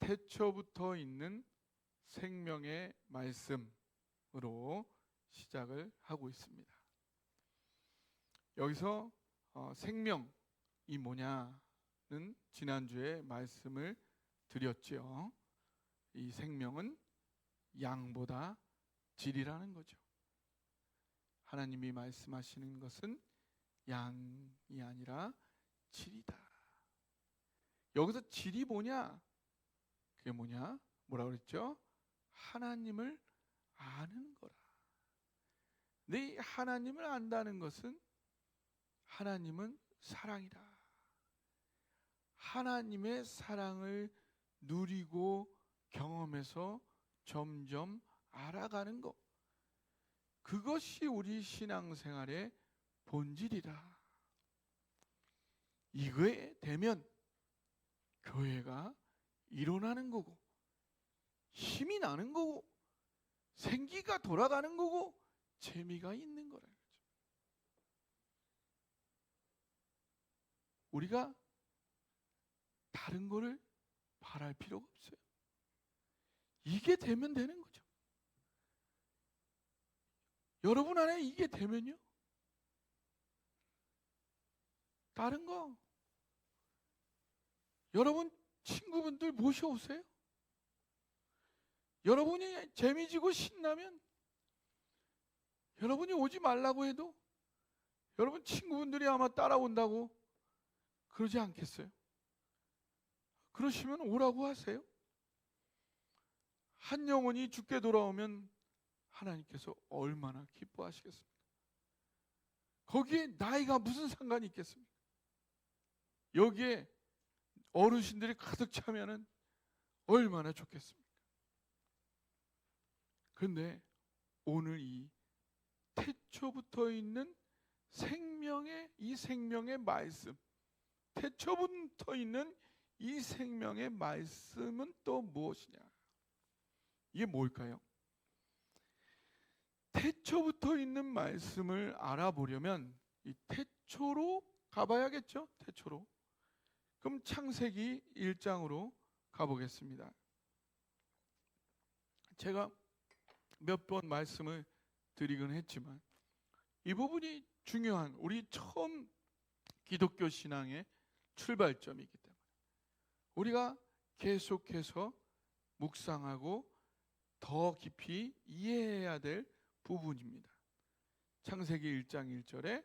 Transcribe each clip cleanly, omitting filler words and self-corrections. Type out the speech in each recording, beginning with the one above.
태초부터 있는 생명의 말씀으로 시작을 하고 있습니다. 여기서 생명이 뭐냐는 지난주에 말씀을 드렸죠. 이 생명은 양보다 질이라는 거죠. 하나님이 말씀하시는 것은 양이 아니라 질이다. 여기서 질이 뭐냐? 그게 뭐냐? 뭐라 그랬죠? 하나님을 아는 거라. 근데 이 하나님을 안다는 것은 하나님은 사랑이다. 하나님의 사랑을 누리고 경험해서 점점 알아가는 것, 그것이 우리 신앙생활의 본질이라. 이거에 되면 교회가 일어나는 거고, 힘이 나는 거고, 생기가 돌아가는 거고, 재미가 있는 거라는 거죠. 우리가 다른 거를 바랄 필요가 없어요. 이게 되면 되는 거죠. 여러분 안에 이게 되면요, 다른 거, 여러분 친구분들 모셔오세요. 여러분이 재미지고 신나면, 여러분이 오지 말라고 해도 여러분 친구분들이 아마 따라온다고 그러지 않겠어요? 그러시면 오라고 하세요. 한 영혼이 죽게 돌아오면 하나님께서 얼마나 기뻐하시겠습니까? 거기에 나이가 무슨 상관이 있겠습니까? 여기에 어르신들이 가득 차면은 얼마나 좋겠습니까? 그런데 오늘 이 태초부터 있는 이 생명의 말씀, 태초부터 있는 이 생명의 말씀은 또 무엇이냐? 이게 뭘까요? 태초부터 있는 말씀을 알아보려면 이 태초로 가봐야겠죠? 태초로. 그럼 창세기 1장으로 가보겠습니다. 제가 몇 번 말씀을 드리긴 했지만 이 부분이 중요한, 우리 처음 기독교 신앙의 출발점이기 때문에 우리가 계속해서 묵상하고 더 깊이 이해해야 될 부분입니다. 창세기 1장 1절에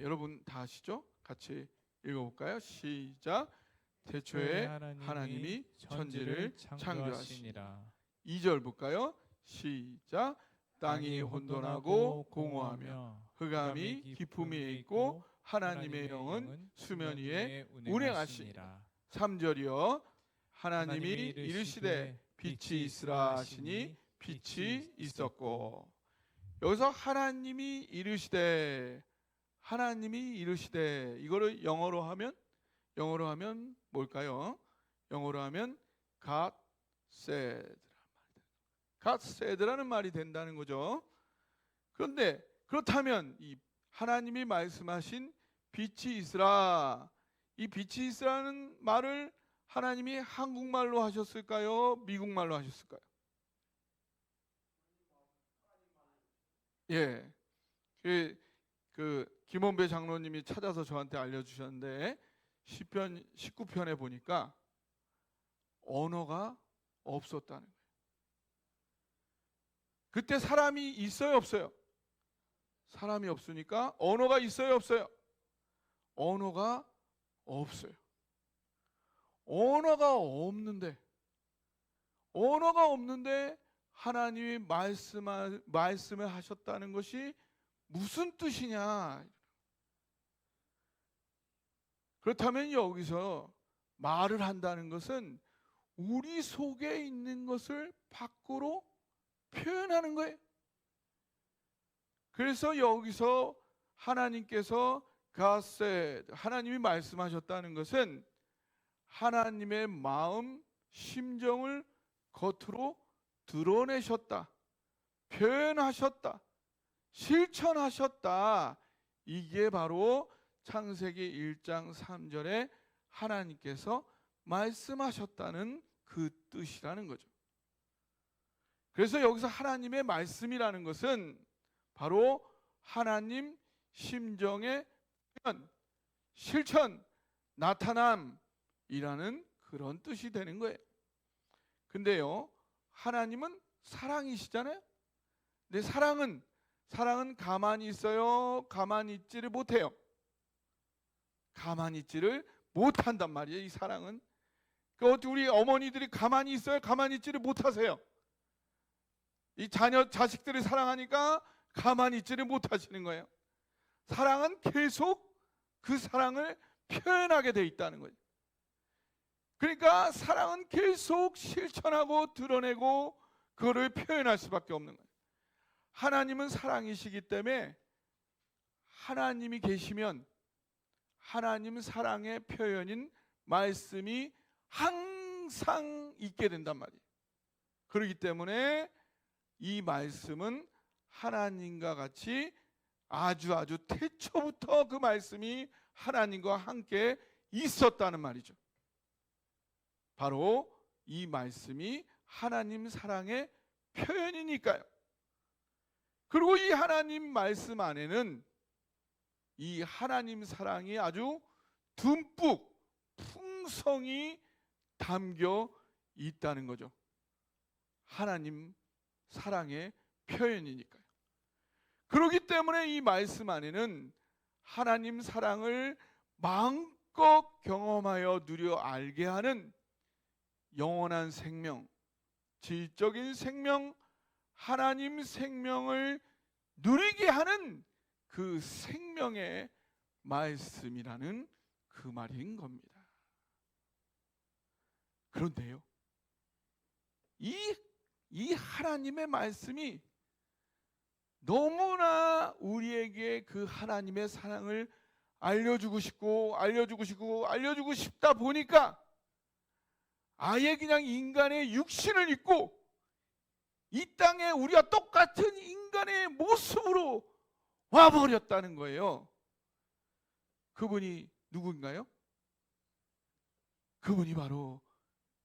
여러분 다 아시죠? 같이 읽어볼까요? 시작. 태초에 하나님이 천지를 창조하시니라. 2절 볼까요? 시작. 땅이 혼돈하고 공허하며 흑암이 깊음이 있고 하나님의 영은 수면 위에 운행하시니라. 3절이요. 하나님이 이르시되 빛이 있으라 하시니 빛이 있었고. 여기서 하나님이 이르시되 이거를 영어로 하면 뭘까요? 영어로 하면 God said라는 말이 된다는 거죠. 그런데 그렇다면 이 하나님이 말씀하신 빛이 있으라, 이 빛이 있으라는 말을 하나님이 한국말로 하셨을까요? 미국말로 하셨을까요? 예, 그 김원배 장로님이 찾아서 저한테 알려주셨는데 시편 19편에 보니까 언어가 없었다는 거예요. 그때 사람이 있어요, 없어요? 사람이 없으니까 언어가 있어요, 없어요? 언어가 없어요. 언어가 없는데 하나님이 말씀을 하셨다는 것이 무슨 뜻이냐? 그렇다면 여기서 말을 한다는 것은 우리 속에 있는 것을 밖으로 표현하는 거예요. 그래서 여기서 하나님께서 God said, 하나님이 말씀하셨다는 것은 하나님의 마음, 심정을 겉으로 드러내셨다, 표현하셨다, 실천하셨다. 이게 바로 창세기 1장 3절에 하나님께서 말씀하셨다는 그 뜻이라는 거죠. 그래서 여기서 하나님의 말씀이라는 것은 바로 하나님 심정의 표현, 실천, 나타남이라는 그런 뜻이 되는 거예요. 근데요, 하나님은 사랑이시잖아요. 근데 사랑은 가만히 있어요? 가만히 있지를 못해요. 가만히 있지를 못한단 말이에요. 이 사랑은. 어떻게 우리 어머니들이 가만히 있어요? 가만히 있지를 못하세요. 이 자식들을 사랑하니까 가만히 있지를 못하시는 거예요. 사랑은 계속 그 사랑을 표현하게 돼 있다는 거예요. 그러니까 사랑은 계속 실천하고 드러내고 그거를 표현할 수밖에 없는 거예요. 하나님은 사랑이시기 때문에 하나님이 계시면 하나님 사랑의 표현인 말씀이 항상 있게 된단 말이에요. 그렇기 때문에 이 말씀은 하나님과 같이 아주 태초부터 그 말씀이 하나님과 함께 있었다는 말이죠. 바로 이 말씀이 하나님 사랑의 표현이니까요. 그리고 이 하나님 말씀 안에는 이 하나님 사랑이 아주 듬뿍 풍성이 담겨 있다는 거죠. 하나님 사랑의 표현이니까요. 그렇기 때문에 이 말씀 안에는 하나님 사랑을 마음껏 경험하여 누려 알게 하는 영원한 생명, 질적인 생명, 하나님 생명을 누리게 하는 그 생명의 말씀이라는 그 말인 겁니다. 그런데요, 이 하나님의 말씀이 너무나 우리에게 그 하나님의 사랑을 알려주고 싶다 보니까 아예 그냥 인간의 육신을 입고 이 땅에 우리와 똑같은 인간의 모습으로 와버렸다는 거예요. 그분이 누구인가요? 그분이 바로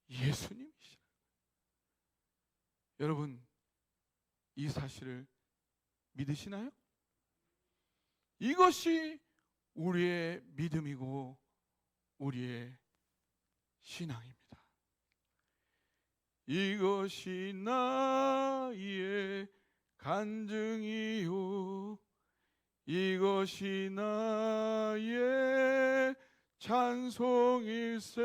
예수님이시라. 여러분, 이 사실을 믿으시나요? 이것이 우리의 믿음이고 우리의 신앙입니다. 이것이 나의 간증이요, 이것이 나의 찬송일세.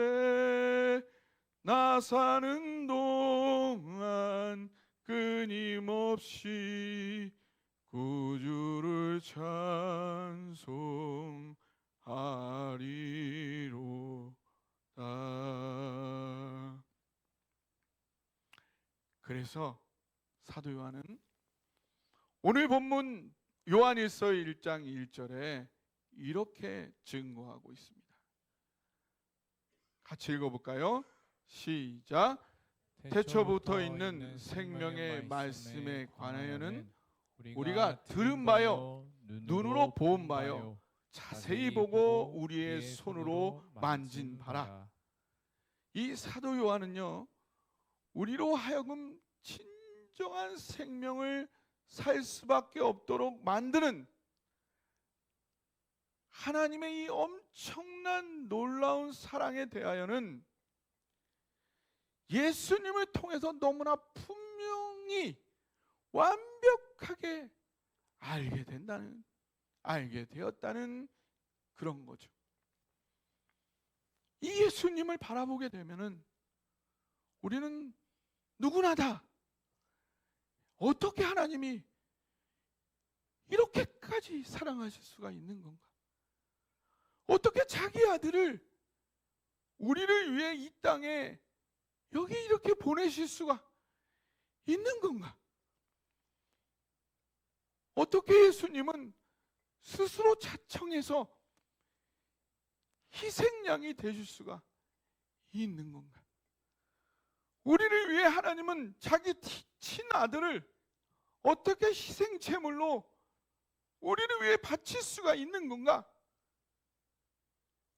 나 사는 동안 끊임없이 구주를 찬송하리로다. 그래서 사도 요한은 오늘 본문 요한일서 1장 1절에 이렇게 증거하고 있습니다. 같이 읽어볼까요? 시작. 태초부터 있는 생명의 말씀에 관하여는 우리가 들은 바요, 눈으로 본 바요, 자세히 보고 우리의 손으로 만진 바라. 이 사도 요한은요, 우리로 하여금 진정한 생명을 살 수밖에 없도록 만드는 하나님의 이 엄청난 놀라운 사랑에 대하여는 예수님을 통해서 너무나 분명히 완벽하게 알게 되었다는 그런 거죠. 이 예수님을 바라보게 되면은 우리는 누구나 다 어떻게 하나님이 이렇게까지 사랑하실 수가 있는 건가? 어떻게 자기 아들을 우리를 위해 이 땅에 여기 이렇게 보내실 수가 있는 건가? 어떻게 예수님은 스스로 자청해서 희생양이 되실 수가 있는 건가? 우리를 위해 하나님은 자기 친아들을 어떻게 희생제물로 우리를 위해 바칠 수가 있는 건가?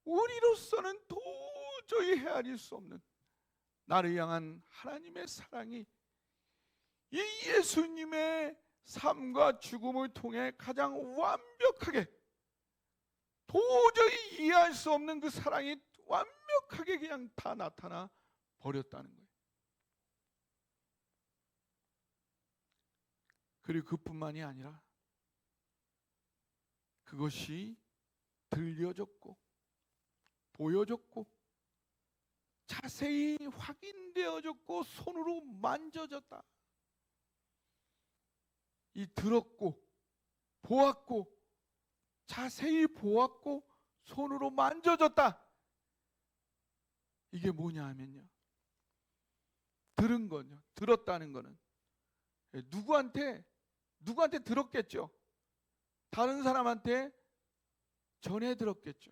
우리로서는 도저히 헤아릴 수 없는 나를 향한 하나님의 사랑이 이 예수님의 삶과 죽음을 통해 가장 완벽하게, 도저히 이해할 수 없는 그 사랑이 완벽하게 그냥 다 나타나 버렸다는 거예요. 그리고 그뿐만이 아니라 그것이 들려졌고 보여졌고 자세히 확인되어졌고 손으로 만져졌다. 이 들었고 보았고 자세히 보았고 손으로 만져졌다. 이게 뭐냐 하면요, 들은 거죠. 들었다는 거는 누구한테 들었겠죠. 다른 사람한테 전해 들었겠죠.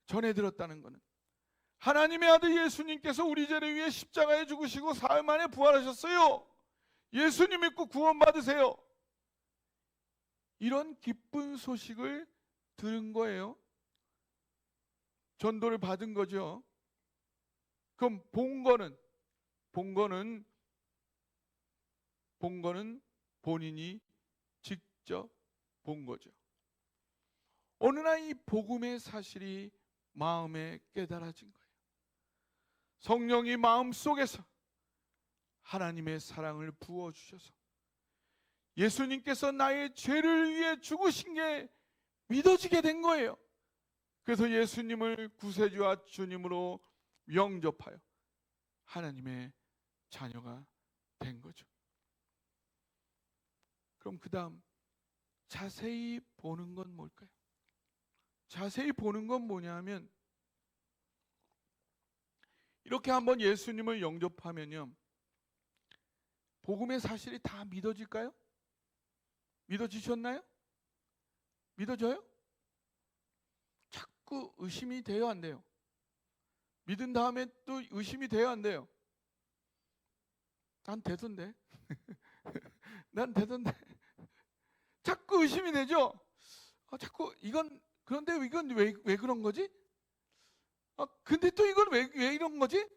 전해 들었다는 거는 하나님의 아들 예수님께서 우리 죄를 위해 십자가에 죽으시고 사흘 만에 부활하셨어요. 예수님 믿고 구원받으세요. 이런 기쁜 소식을 들은 거예요. 전도를 받은 거죠. 그럼 본 거는 본인이 직접 본 거죠. 어느 날 이 복음의 사실이 마음에 깨달아진 거예요. 성령이 마음속에서 하나님의 사랑을 부어주셔서 예수님께서 나의 죄를 위해 죽으신 게 믿어지게 된 거예요. 그래서 예수님을 구세주와 주님으로 영접하여 하나님의 자녀가 된 거죠. 그럼 그 다음 자세히 보는 건 뭘까요? 자세히 보는 건 뭐냐 하면, 이렇게 한번 예수님을 영접하면요, 복음의 사실이 다 믿어질까요? 믿어지셨나요? 믿어져요? 자꾸 의심이 돼요, 안 돼요? 믿은 다음에 또 의심이 돼요, 안 돼요? 난 되던데. 난 되던데. 자꾸 의심이 되죠? 자꾸 그런데 이건 왜 그런 거지? 근데 또 이건 왜 이런 거지?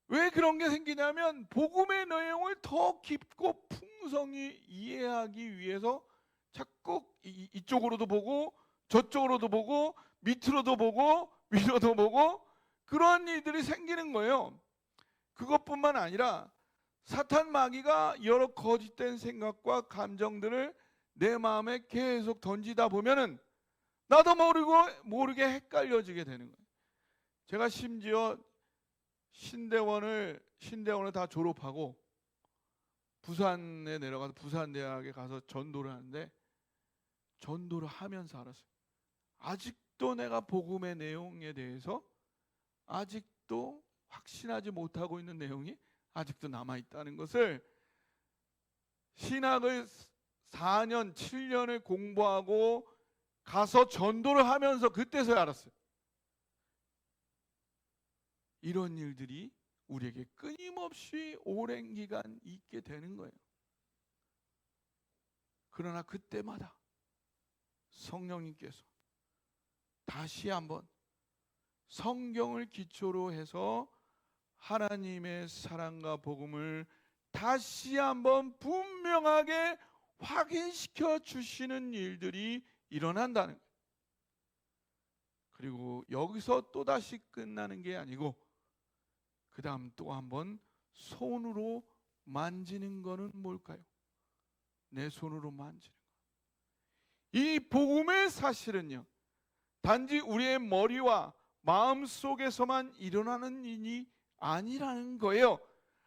왜 그런 게 생기냐면 복음의 내용을 더 깊고 풍성히 이해하기 위해서 자꾸 이쪽으로도 보고 저쪽으로도 보고 밑으로도 보고 위로도 보고 그런 일들이 생기는 거예요. 그것뿐만 아니라 사탄 마귀가 여러 거짓된 생각과 감정들을 내 마음에 계속 던지다 보면은 나도 모르게 헷갈려지게 되는 거예요. 제가 심지어 신대원을 다 졸업하고 부산에 내려가서 부산대학에 가서 전도를 하는데, 전도를 하면서 알았어요. 아직도 내가 복음의 내용에 대해서 아직도 확신하지 못하고 있는 내용이 아직도 남아있다는 것을, 신학을 4년 7년을 공부하고 가서 전도를 하면서 그때서야 알았어요. 이런 일들이 우리에게 끊임없이 오랜 기간 있게 되는 거예요. 그러나 그때마다 성령님께서 다시 한번 성경을 기초로 해서 하나님의 사랑과 복음을 다시 한번 분명하게 확인시켜 주시는 일들이 일어난다는 거예요. 그리고 여기서 또다시 끝나는 게 아니고 그 다음 또 한번 손으로 만지는 거는 뭘까요? 내 손으로 만지는 거. 이 복음의 사실은요, 단지 우리의 머리와 마음 속에서만 일어나는 일이 아니라는 거예요.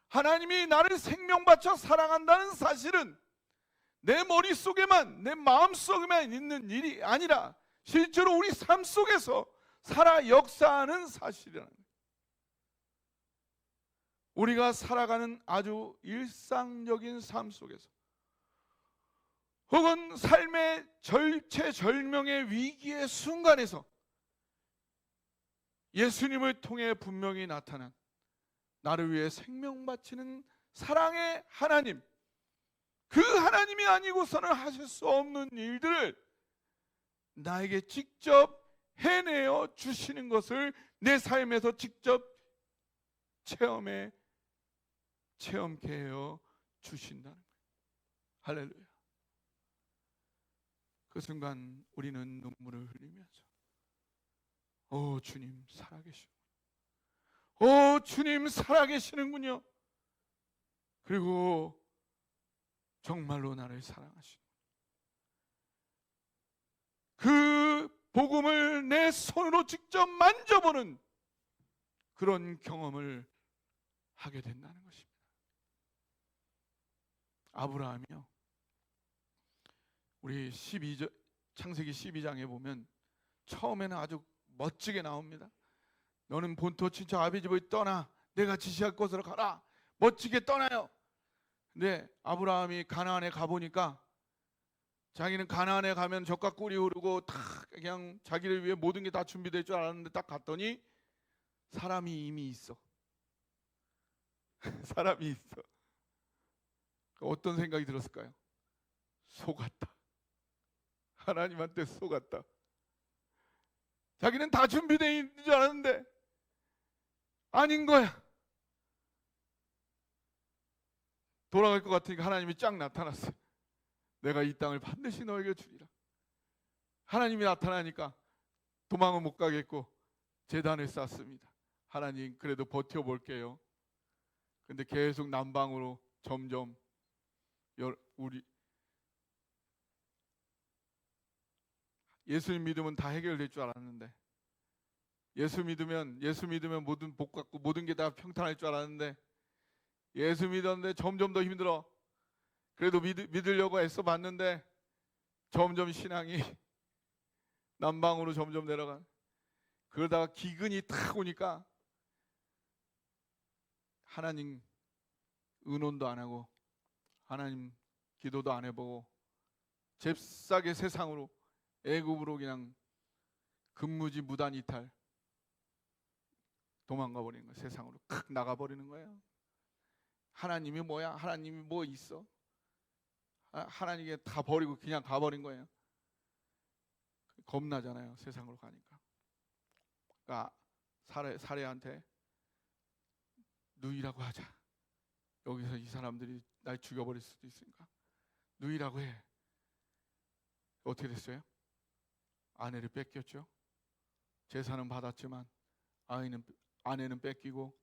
하나님이 나를 생명 바쳐 사랑한다는 사실은 내 머릿속에만, 내 마음속에만 있는 일이 아니라 실제로 우리 삶 속에서 살아 역사하는 사실이라는 거예요. 우리가 살아가는 아주 일상적인 삶 속에서 혹은 삶의 절체절명의 위기의 순간에서 예수님을 통해 분명히 나타난 나를 위해 생명 바치는 사랑의 하나님, 그 하나님이 아니고서는 하실 수 없는 일들을 나에게 직접 해내어 주시는 것을 내 삶에서 직접 체험케 해요 주신다는 거예요. 할렐루야. 그 순간 우리는 눈물을 흘리면서 주님 살아계시군요. 주님 살아계시는군요. 그리고 정말로 나를 사랑하시는 그 복음을 내 손으로 직접 만져보는 그런 경험을 하게 된다는 것입니다. 아브라함이요, 우리 창세기 12장에 보면 처음에는 아주 멋지게 나옵니다. 너는 본토 친척 아비 집을 떠나 내가 지시할 곳으로 가라. 멋지게 떠나요. 근데 아브라함이 가나안에 가보니까 자기는 가나안에 가면 젖과 꿀이 흐르고 다 그냥 자기를 위해 모든 게 다 준비될 줄 알았는데 딱 갔더니 사람이 이미 있어. 사람이 있어. 어떤 생각이 들었을까요? 속았다. 하나님한테 속았다. 자기는 다 준비되어 있는 줄 알았는데 아닌 거야. 돌아갈 것 같으니까 하나님이 쫙 나타났어요. 내가 이 땅을 반드시 너에게 주리라. 하나님이 나타나니까 도망은 못 가겠고 제단을 쌓습니다. 하나님 그래도 버텨볼게요. 근데 계속 남방으로 점점 우리 예수님 믿으면 다 해결될 줄 알았는데 예수 믿으면 모든 복 갖고 모든 게 다 평탄할 줄 알았는데 예수 믿었는데 점점 더 힘들어. 그래도 믿으려고 애써 봤는데 점점 신앙이 남방으로 점점 내려가. 그러다가 기근이 탁 오니까 하나님 의논도 안 하고 하나님 기도도 안 해보고 잽싸게 세상으로 애굽으로 그냥 근무지 무단 이탈 도망가 버리는 거예요. 세상으로 칵 나가 버리는 거예요. 하나님이 뭐야? 하나님이 뭐 있어? 하나님이 다 버리고 그냥 가버린 거예요. 겁나잖아요. 세상으로 가니까. 그러니까 사례한테 누이라고 하자. 여기서 이 사람들이 날 죽여버릴 수도 있으니까 누이라고 해. 어떻게 됐어요? 아내를 뺏겼죠. 재산은 받았지만 아내는 뺏기고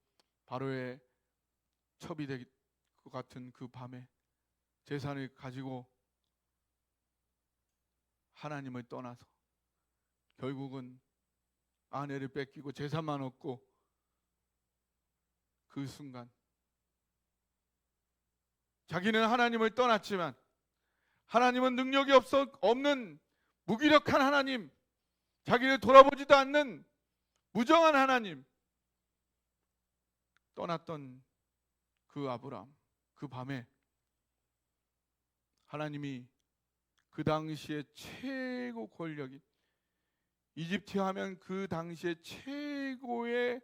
바로의 첩이 될 것 같은 그 밤에 재산을 가지고 하나님을 떠나서 결국은 아내를 뺏기고 재산만 얻고 그 순간 자기는 하나님을 떠났지만 하나님은 능력이 없는 무기력한 하나님, 자기를 돌아보지도 않는 무정한 하나님, 떠났던 그 아브라함, 그 밤에 하나님이 그 당시에 최고 권력이 이집트 하면 그 당시에 최고의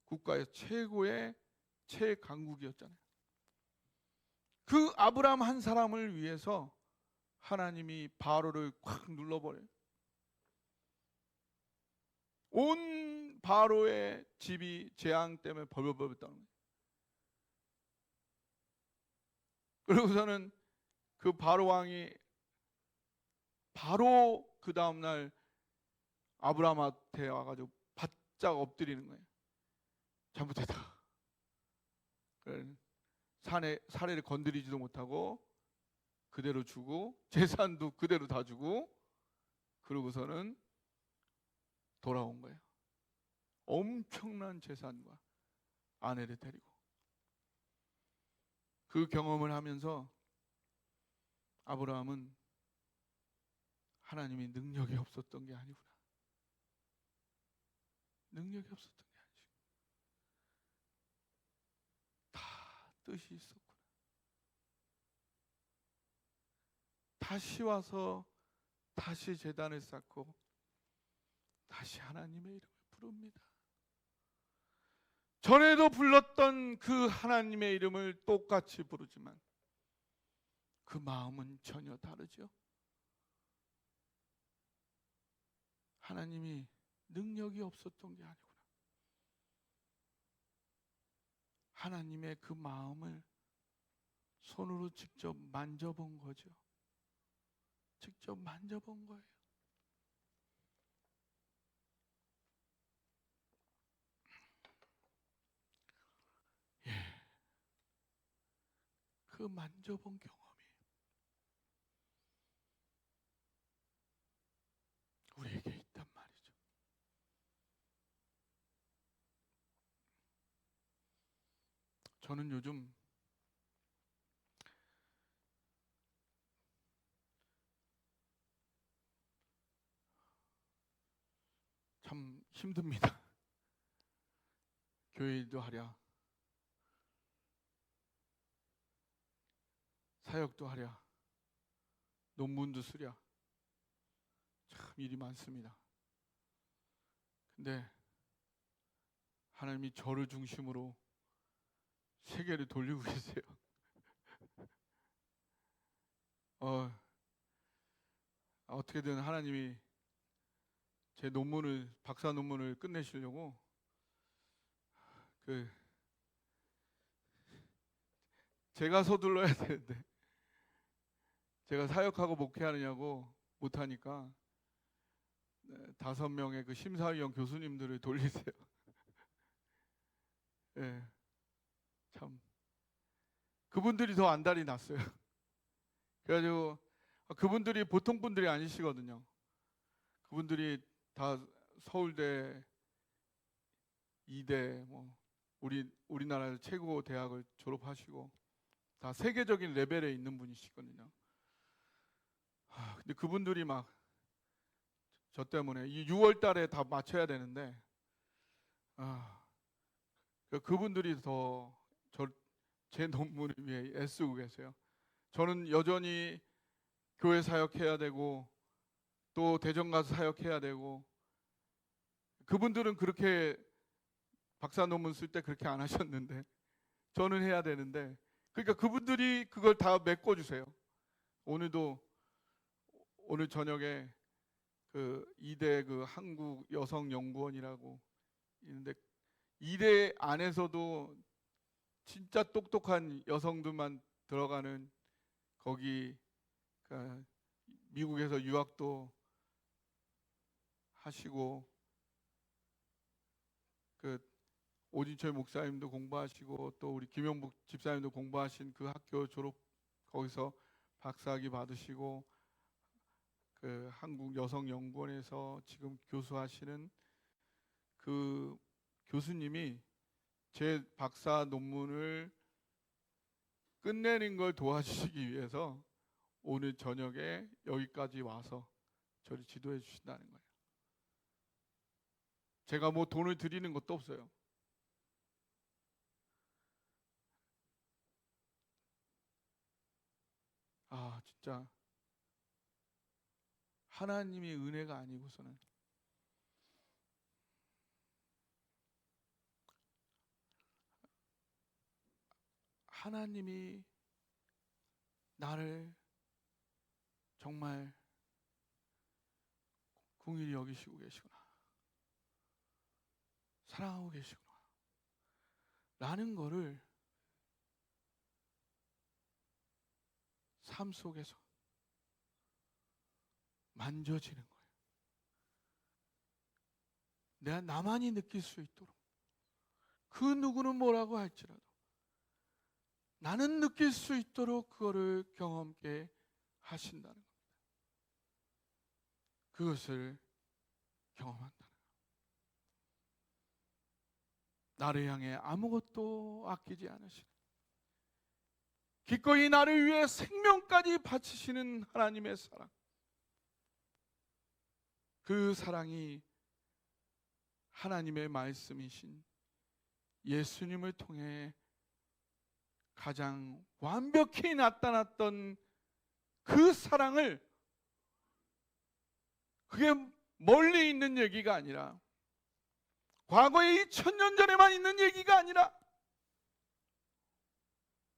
국가에서 최고의 최강국이었잖아요. 그 아브라함 한 사람을 위해서 하나님이 바로를 콱 눌러버려요. 온 바로의 집이 재앙 때문에 벌벌벌 떠는 거예요. 그러고서는 그 바로 왕이 바로 그 다음날 아브라함한테 와가지고 바짝 엎드리는 거예요. 잘못했다. 사례를 건드리지도 못하고 그대로 주고 재산도 그대로 다 주고 그러고서는 돌아온 거예요. 엄청난 재산과 아내를 데리고. 그 경험을 하면서 아브라함은 하나님이 능력이 없었던 게 아니구나. 능력이 없었던 게 아니지. 다 뜻이 있었구나. 다시 와서 다시 제단을 쌓고 다시 하나님의 이름을 부릅니다. 전에도 불렀던 그 하나님의 이름을 똑같이 부르지만 그 마음은 전혀 다르죠. 하나님이 능력이 없었던 게 아니구나. 하나님의 그 마음을 손으로 직접 만져본 거죠. 직접 만져본 거예요. 예. 그 만져본 경험이 우리에게 있단 말이죠. 저는 요즘 참 힘듭니다. 교회 일도 하랴, 사역도 하랴, 논문도 쓰랴, 참 일이 많습니다. 근데 하나님이 저를 중심으로 세계를 돌리고 계세요. 어떻게든 하나님이 제 논문을, 박사 논문을 끝내시려고 제가 서둘러야 되는데 제가 사역하고 목회하느냐고 못하니까 5명의 그 심사위원 교수님들을 돌리세요. 예, 참 그분들이 더 안달이 났어요. 그래가지고 그분들이 보통 분들이 아니시거든요. 그분들이 다 서울대, 이대, 뭐 우리나라 최고 대학을 졸업하시고 다 세계적인 레벨에 있는 분이시거든요. 근데 그분들이 막 저 때문에 이 6월 달에 다 맞춰야 되는데 그분들이 더 제 논문을 위해 애쓰고 계세요. 저는 여전히 교회 사역해야 되고 또 대전 가서 사역해야 되고, 그분들은 그렇게 박사 논문 쓸 때 그렇게 안 하셨는데 저는 해야 되는데, 그러니까 그분들이 그걸 다 메꿔주세요. 오늘 저녁에 그 이대 그 한국 여성 연구원이라고 있는데, 이대 안에서도 진짜 똑똑한 여성들만 들어가는 거기, 그러니까 미국에서 유학도 하시고 그 오진철 목사님도 공부하시고 또 우리 김영복 집사님도 공부하신 그 학교 졸업, 거기서 박사학위 받으시고 그 한국 여성연구원에서 지금 교수하시는 그 교수님이 제 박사 논문을 끝내는 걸 도와주시기 위해서 오늘 저녁에 여기까지 와서 저를 지도해 주신다는 거예요. 제가 뭐 돈을 드리는 것도 없어요. 진짜 하나님이 은혜가 아니고서는 하나님이 나를 정말 긍휼히 여기시고 계시구나, 사랑하고 계시구나 라는 거를 삶 속에서 만져지는 거예요. 내가 나만이 느낄 수 있도록, 그 누구는 뭐라고 할지라도 나는 느낄 수 있도록 그거를 경험케 하신다는 겁니다. 그것을 경험한다는 거예요. 나를 향해 아무것도 아끼지 않으시는, 기꺼이 나를 위해 생명까지 바치시는 하나님의 사랑, 그 사랑이 하나님의 말씀이신 예수님을 통해 가장 완벽히 나타났던 그 사랑을, 그게 멀리 있는 얘기가 아니라, 과거에 2000년 전에만 있는 얘기가 아니라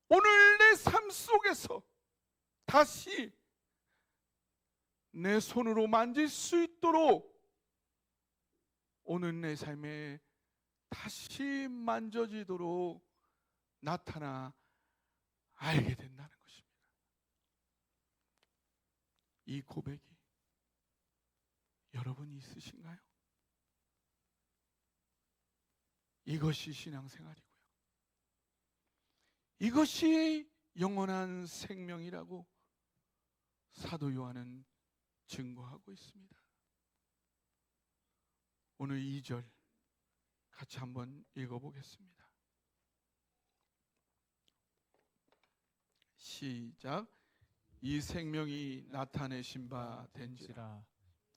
오늘 내 삶 속에서 다시 내 손으로 만질 수 있도록 오늘 내 삶에 다시 만져지도록 나타나 알게 된다는 것입니다. 이 고백이 여러분이 있으신가요? 이것이 신앙생활이고요. 이것이 영원한 생명이라고 사도 요한은 증거하고 있습니다. 오늘 2절 같이 한번 읽어보겠습니다. 시작. 이 생명이 나타내신 바 된지라.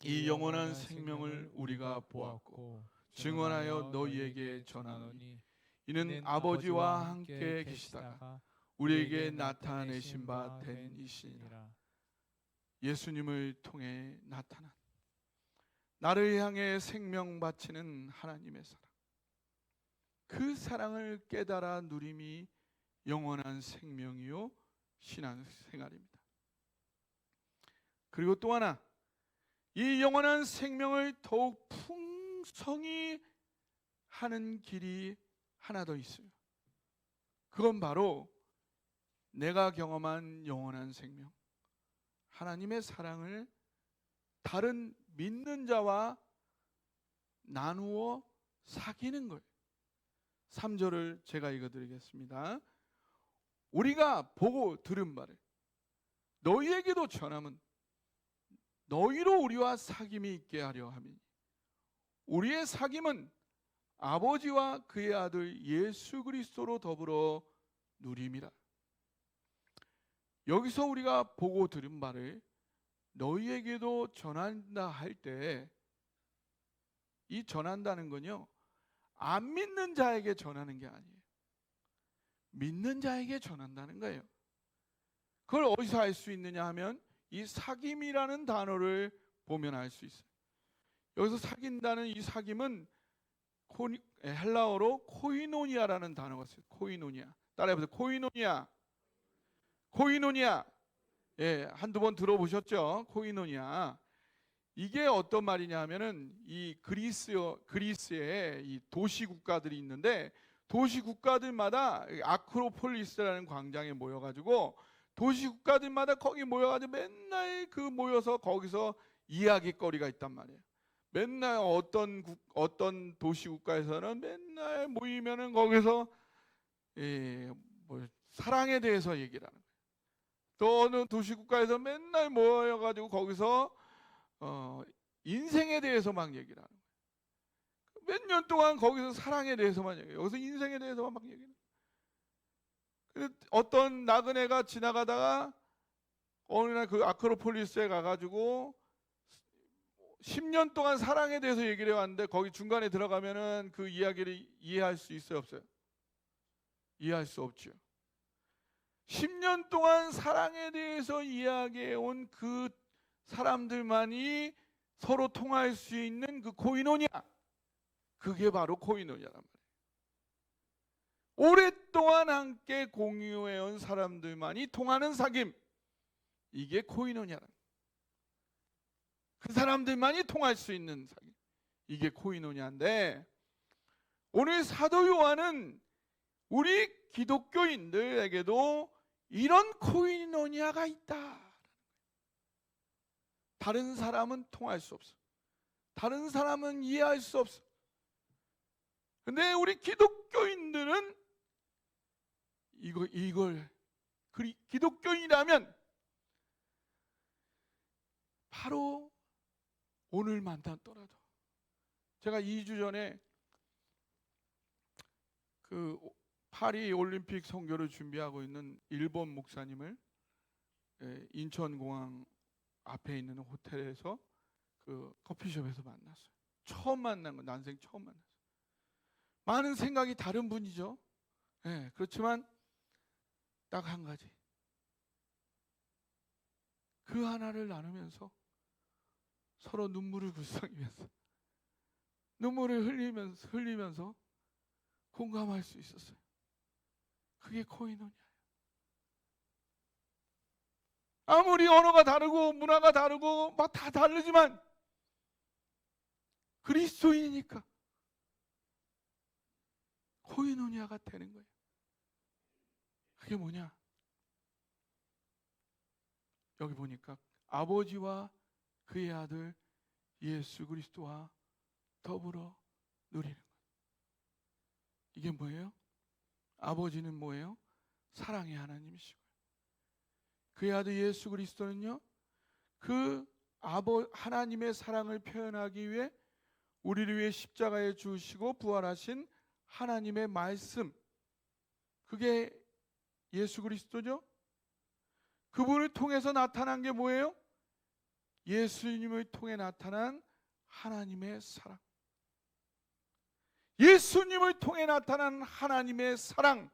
이 영원한 생명을 우리가 보았고 증언하여 너희에게 전하노니 이는 아버지와 함께 계시다가 우리에게 나타내신 바 된 이시니라. 예수님을 통해 나타난 나를 향해 생명 바치는 하나님의 사랑, 그 사랑을 깨달아 누림이 영원한 생명이요 신앙생활입니다. 그리고 또 하나, 이 영원한 생명을 더욱 풍성히 하는 길이 하나 더 있어요. 그건 바로 내가 경험한 영원한 생명, 하나님의 사랑을 다른 믿는 자와 나누어 사귀는 거예요. 3절을 제가 읽어드리겠습니다. 우리가 보고 들은 바를 너희에게도 전함은 너희로 우리와 사귐이 있게 하려 함이니 우리의 사귐은 아버지와 그의 아들 예수 그리스도로 더불어 누림이라. 여기서 우리가 보고 들은 바를 너희에게도 전한다 할 때, 이 전한다는 건요, 안 믿는 자에게 전하는 게 아니에요. 믿는 자에게 전한다는 거예요. 그걸 어디서 알 수 있느냐 하면 이 사귐이라는 단어를 보면 알 수 있어요. 여기서 사귄다는 이 사귐은 헬라어로 코이노니아라는 단어가 있어요. 코이노니아. 따라해보세요. 코이노니아. 코이노니아. 예, 한두 번 들어보셨죠? 코이노니아. 이게 어떤 말이냐 하면은 이 그리스에 이 도시 국가들이 있는데 도시 국가들마다 아크로폴리스라는 광장에 모여가지고 도시 국가들마다 거기 모여가지고 맨날 그 모여서 거기서 이야기거리가 있단 말이에요. 맨날 어떤 도시 국가에서는 맨날 모이면은 거기서 사랑에 대해서 얘기를 하는 거예요. 또 어느 도시 국가에서 맨날 모여가지고 거기서 인생에 대해서 막 얘기를 하는 거예요. 몇 년 동안 거기서 사랑에 대해서만 얘기해요. 여기서 인생에 대해서만 막 얘기해요. 어떤 나그네가 지나가다가 어느 날 그 아크로폴리스에 가가지고 10년 동안 사랑에 대해서 얘기를 해왔는데 거기 중간에 들어가면은 그 이야기를 이해할 수 있어요, 없어요? 이해할 수 없죠. 10년 동안 사랑에 대해서 이야기해온 그 사람들만이 서로 통할 수 있는 그 코이노니아, 그게 바로 코이노니아란 말이에요. 오랫동안 함께 공유해온 사람들만이 통하는 사귐, 이게 코이노니아란 말이에요. 그 사람들만이 통할 수 있는 사귐, 이게 코이노니아인데, 오늘 사도 요한은 우리 기독교인들에게도 이런 코이노니아가 있다. 다른 사람은 통할 수 없어. 다른 사람은 이해할 수 없어. 근데 우리 기독교인들은 이걸 기독교인이라면 바로 오늘 만났더라도, 제가 2주 전에 그 파리 올림픽 선교를 준비하고 있는 일본 목사님을 인천공항 앞에 있는 호텔에서 그 커피숍에서 만났어요. 처음 만난 거, 난생 처음 만났어요. 많은 생각이 다른 분이죠. 네, 그렇지만 딱 한 가지, 그 하나를 나누면서 서로 눈물을 글썽이면서 눈물을 흘리면서 공감할 수 있었어요. 그게 코이노니아예요. 아무리 언어가 다르고 문화가 다르고 막 다 다르지만 그리스도인이니까 코이노니아가 되는 거예요. 그게 뭐냐? 여기 보니까 아버지와 그의 아들 예수 그리스도와 더불어 누리는 거예요. 이게 뭐예요? 아버지는 뭐예요? 사랑의 하나님이시고요. 그의 아들 예수 그리스도는요, 그 하나님의 사랑을 표현하기 위해 우리를 위해 십자가에 죽으시고 부활하신 하나님의 말씀, 그게 예수 그리스도죠. 그분을 통해서 나타난 게 뭐예요? 예수님을 통해 나타난 하나님의 사랑. 예수님을 통해 나타난 하나님의 사랑,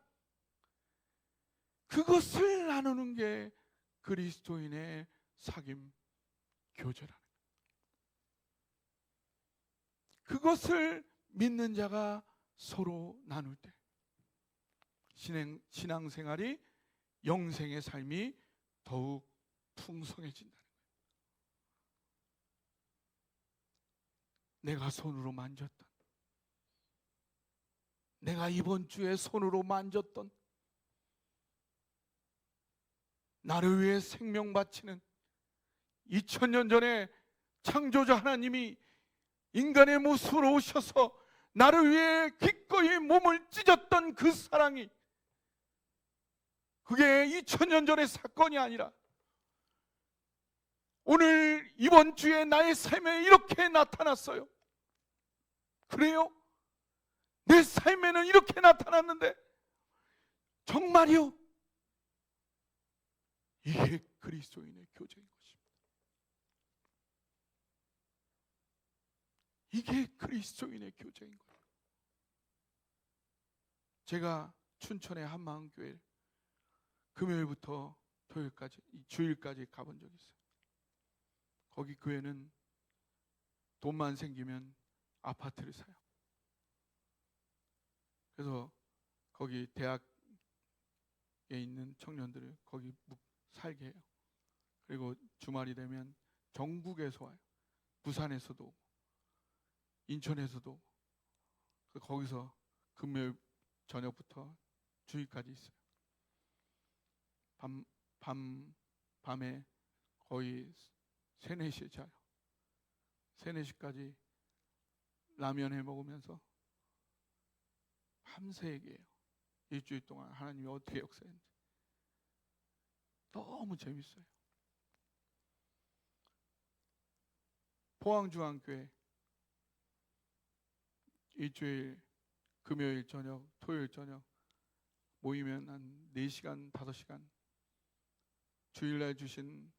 그것을 나누는 게 그리스도인의 사귐 교제라는 거예요. 그것을 믿는 자가 서로 나눌 때 신앙생활이, 영생의 삶이 더욱 풍성해진다는 거예요. 내가 손으로 만졌던, 내가 이번 주에 손으로 만졌던, 나를 위해 생명 바치는 2000년 전에 창조자 하나님이 인간의 모습으로 오셔서 나를 위해 기꺼이 몸을 찢었던 그 사랑이, 그게 2000년 전의 사건이 아니라 오늘 이번 주에 나의 삶에 이렇게 나타났어요. 그래요? 내 삶에는 이렇게 나타났는데 정말이요? 이게 그리스도인의 교제인 것입니다. 이게 그리스도인의 교제인 거예요. 제가 춘천의 한마음교회 금요일부터 토요일까지, 주일까지 가본 적이 있어요. 거기 교회는 돈만 생기면 아파트를 사요. 그래서 거기 대학에 있는 청년들을 거기 살게 해요. 그리고 주말이 되면 전국에서 와요. 부산에서도 오고 인천에서도 오고, 거기서 금요일 저녁부터 주일까지 있어요. 밤에 거의 3, 4시에 자요. 3, 4시까지 라면 해 먹으면서 밤새 얘기해요. 일주일 동안 하나님이 어떻게 역사했는지. 너무 재밌어요. 포항중앙교회 일주일 금요일 저녁, 토요일 저녁 모이면 한 4시간, 5시간 주일날 주신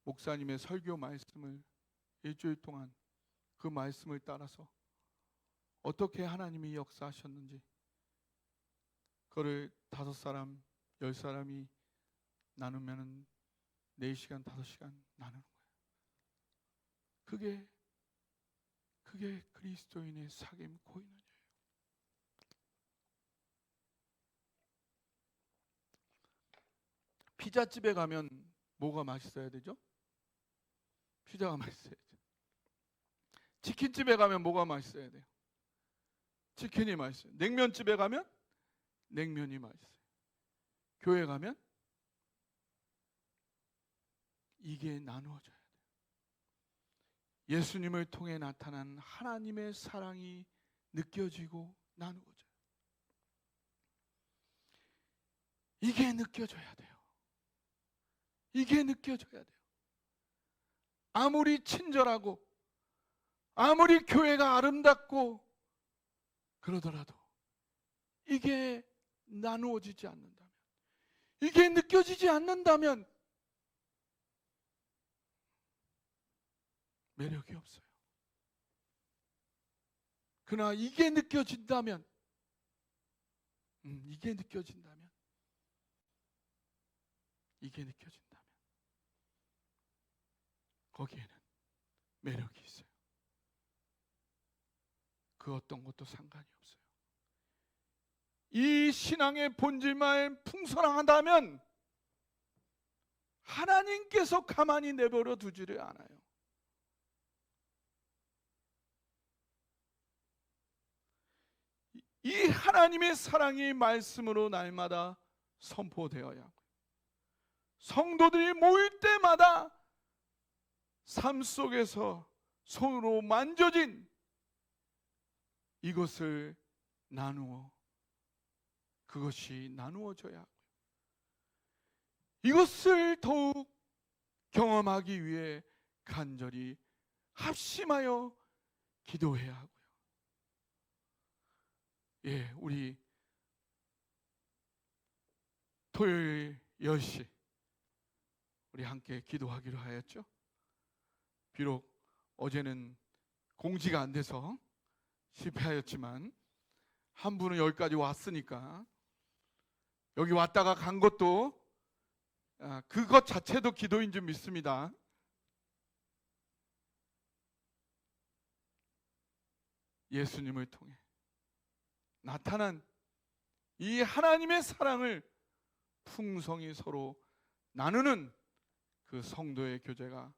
목사님의 설교 말씀을 일주일 동안 그 말씀을 따라서 어떻게 하나님이 역사하셨는지 그거를 5사람, 10사람이 나누면 4시간, 5시간 나누는 거예요. 그게 그리스도인의 사귐 코이노니아예요. 피자집에 가면 뭐가 맛있어야 되죠? 피자가 맛있어야죠. 치킨집에 가면 뭐가 맛있어야 돼요? 치킨이 맛있어요. 냉면집에 가면 냉면이 맛있어요. 교회 가면 이게 나누어져야 돼요. 예수님을 통해 나타난 하나님의 사랑이 느껴지고 나누어져요. 이게 느껴져야 돼요. 이게 느껴져야 돼요. 아무리 친절하고 아무리 교회가 아름답고 그러더라도 이게 나누어지지 않는다면, 이게 느껴지지 않는다면 매력이 없어요. 그러나 이게 느껴진다면, 이게 느껴진다면 거기에는 매력이 있어요. 그 어떤 것도 상관이 없어요. 이 신앙의 본질만 풍성하다면 하나님께서 가만히 내버려 두지를 않아요. 이 하나님의 사랑이 말씀으로 날마다 선포되어야 하고, 성도들이 모일 때마다 삶 속에서 손으로 만져진 이것을 나누어, 그것이 나누어져야 하고, 이것을 더욱 경험하기 위해 간절히 합심하여 기도해야 하고요. 예, 우리 토요일 10시 우리 함께 기도하기로 하였죠. 비록 어제는 공지가 안 돼서 실패하였지만 한 분은 여기까지 왔으니까, 여기 왔다가 간 것도 그것 자체도 기도인 줄 믿습니다. 예수님을 통해 나타난 이 하나님의 사랑을 풍성히 서로 나누는 그 성도의 교제가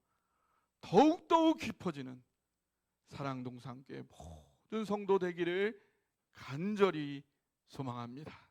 더욱더욱 깊어지는 사랑동산교회 모든 성도 되기를 간절히 소망합니다.